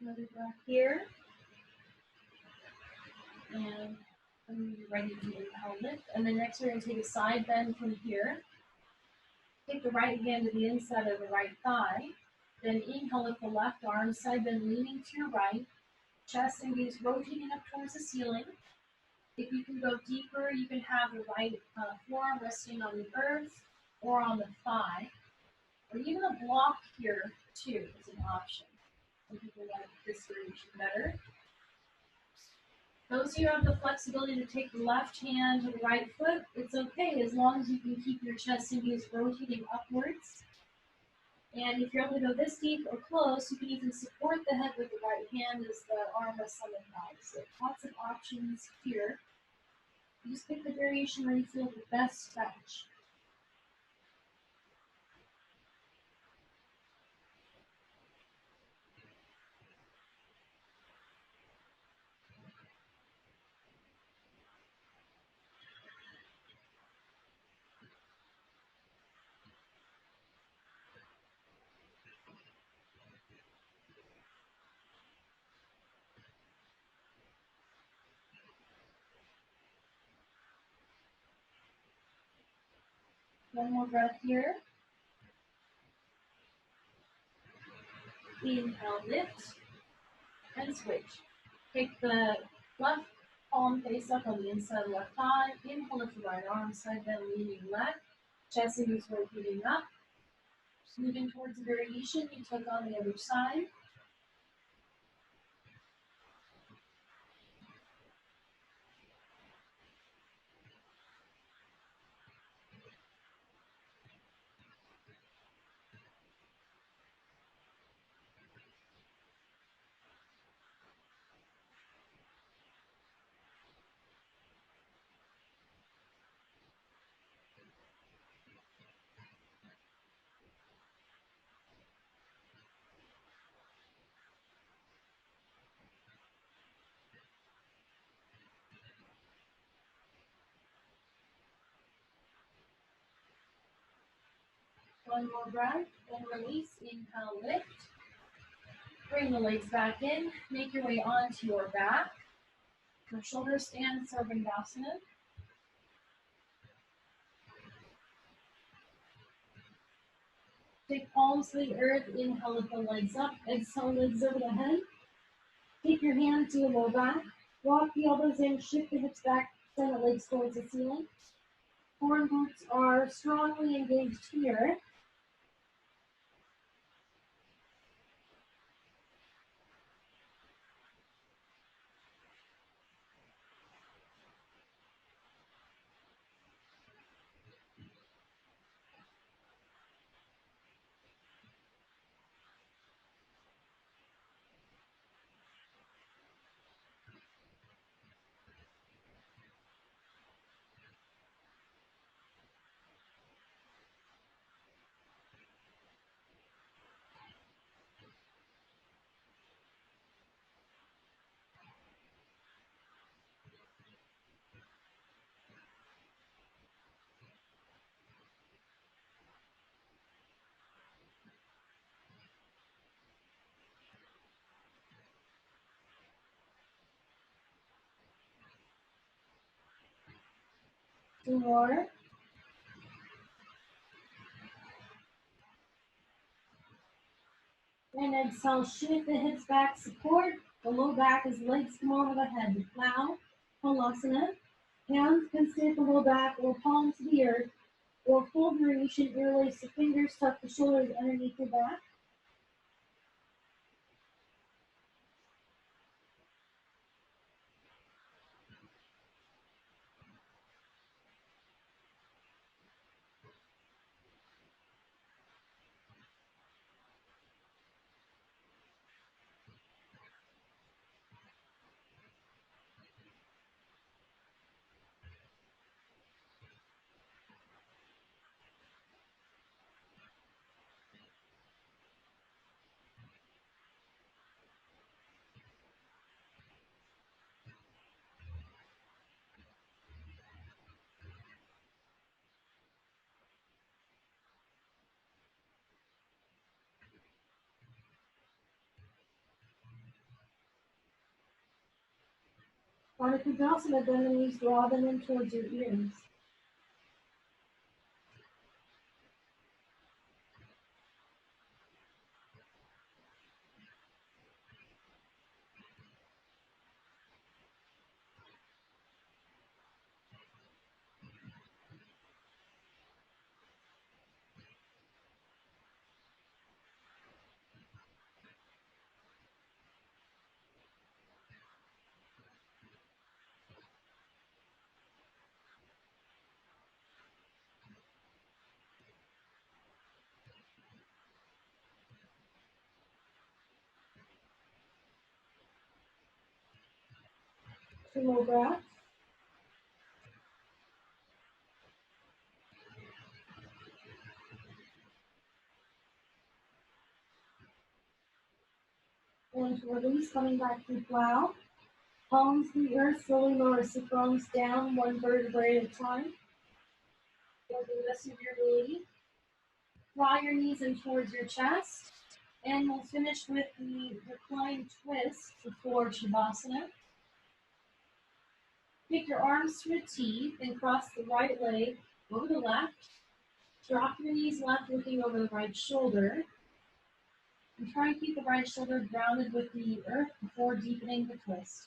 Another breath here. And when you're ready to inhale, lift. And then next we're going to take a side bend from here. Take the right hand to the inside of the right thigh. Then inhale with the left arm, side bend leaning to your right. Chest and gaze rotating up towards the ceiling. If you can go deeper, you can have the right forearm resting on the earth or on the thigh. Or even a block here, too, is an option. Some people like this variation better. Those who have the flexibility to take the left hand to the right foot, it's okay as long as you can keep your chest and gaze rotating upwards. And if you're able to go this deep or close, you can even support the head with the right hand as the arm rests on the thigh. So lots of options here. You just pick the variation where you feel the best stretch. One more breath here. Inhale, lift, and switch. Take the left palm face up on the inside of the left thigh. Inhale, lift the right arm, side bend, leaning left. Chest and knees rotating up. Moving towards the variation you took on the other side. One more breath, then release. Inhale, lift. Bring the legs back in. Make your way onto your back. Your shoulders stand, Sarvandasana. Take palms to the earth. Inhale, lift the legs up. Exhale, legs over the head. Take your hands to your low back. Walk the elbows in. Shift the hips back. Send the legs towards the ceiling. Core glutes are strongly engaged here. Two more. And exhale, shift the hips back, support the low back as legs come over the head. Now, Halasana. Hands can stay at the low back or palms to the earth, or full variation, interlace the fingers, tuck the shoulders underneath your back. On a Kudasana, bend the knees, draw them in towards your ears. Two more breaths. And to release, coming back to plow. Palms to the earth, slowly lower sacrums down, one vertebrae at a time. For the rest of your ability. Draw your knees in towards your chest. And we'll finish with the reclined twist before Shavasana. Take your arms to a T and cross the right leg over the left. Drop your knees left, looking over the right shoulder. And try and keep the right shoulder grounded with the earth before deepening the twist.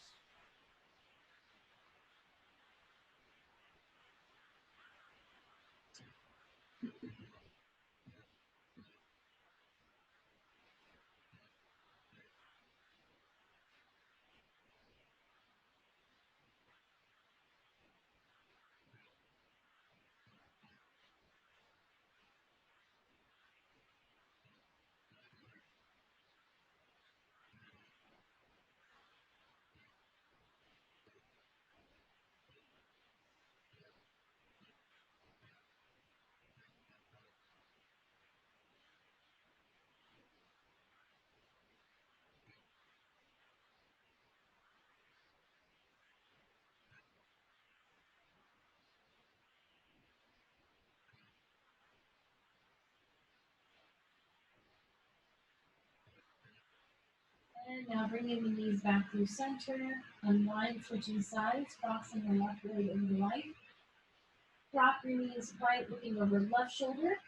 And now bringing the knees back through center, unwind, switching sides, crossing the left leg over the right. Drop your knees right, looking over the left shoulder.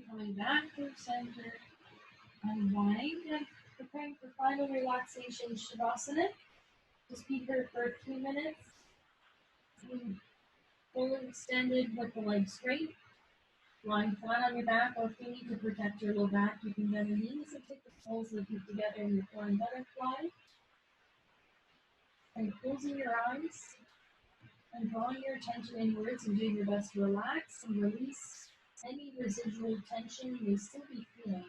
Coming back through center, unwind, and preparing for final relaxation, Shavasana. Just be here for a few minutes. Fully extended with the legs straight. Lying flat on your back, or if you need to protect your low back, you can bend the knees and take the soles of the feet together in your flying butterfly. And closing your eyes and drawing your attention inwards and doing your best to relax and release any residual tension you may still be feeling.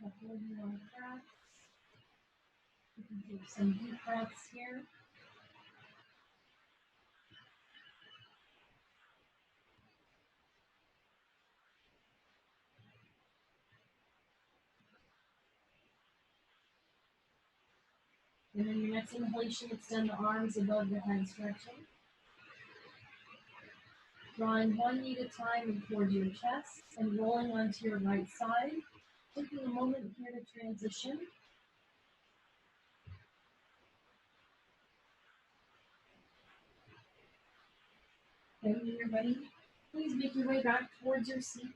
Couple of more breaths. You can take some deep breaths here. And then your next inhalation, extend the arms above the head, stretching. Drawing one knee at a time and towards your chest and rolling onto your right side. Taking a moment here to transition. And when you're ready, please make your way back towards your seat.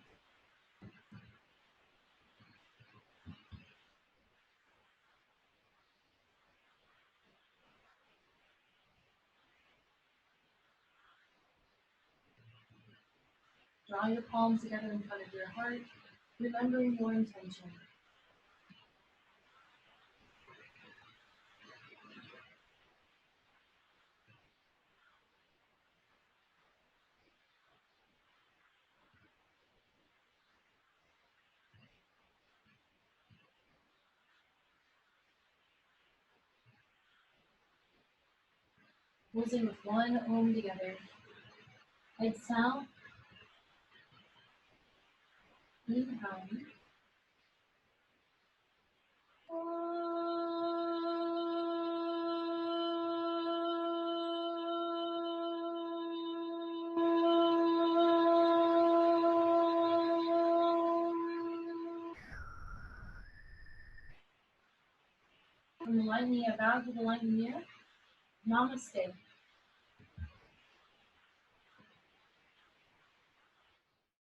Draw your palms together in front of your heart, remembering your intention. Closing with one Om together. Exhale. Inhale. From the line, bow to the line near. Namaste.